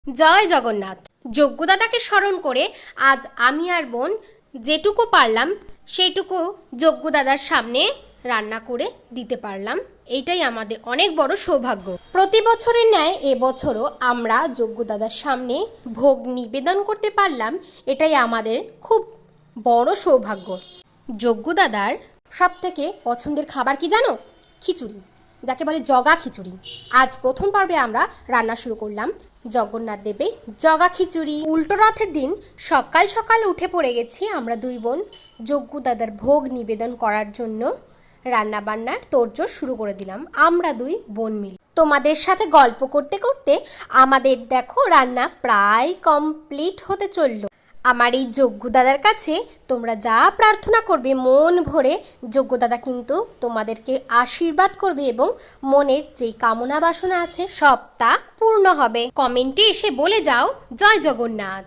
জয় জগন্নাথ। যজ্ঞদাদাকে স্মরণ করে আজ আমি আর বোন যেটুকু পারলাম সেইটুকু যজ্ঞদাদার সামনে রান্না করে দিতে পারলাম। এইটাই আমাদের অনেক বড় সৌভাগ্য। প্রতি বছরের ন্যায় এবছরও আমরা যজ্ঞদাদার সামনে ভোগ নিবেদন করতে পারলাম, এটাই আমাদের খুব বড় সৌভাগ্য। যজ্ঞদাদার সব থেকে পছন্দের খাবার কি জানো? খিচুড়ি, যাকে বলে জগা খিচুড়ি। আজ প্রথম পর্বে আমরা রান্না শুরু করলাম জগন্নাথ দেবের জগা খিচুড়ি। উল্টো রথের দিন সকাল সকাল উঠে পড়ে গেছি আমরা দুই বোন যজ্ঞদাদার ভোগ নিবেদন করার জন্য। রান্না বান্নার তোড়জোড় শুরু করে দিলাম আমরা দুই বোন মিলে। তোমাদের সাথে গল্প করতে করতে আমাদের দেখো রান্না প্রায় কমপ্লিট হতে চললো। আমার এই যজ্ঞদাদার কাছে তোমরা যা প্রার্থনা করবে মন ভরে যজ্ঞদাদা কিন্তু তোমাদেরকে আশীর্বাদ করবে এবং মনের যে কামনা বাসনা আছে সব তা পূর্ণ হবে। কমেন্টে এসে বলে যাও জয় জগন্নাথ।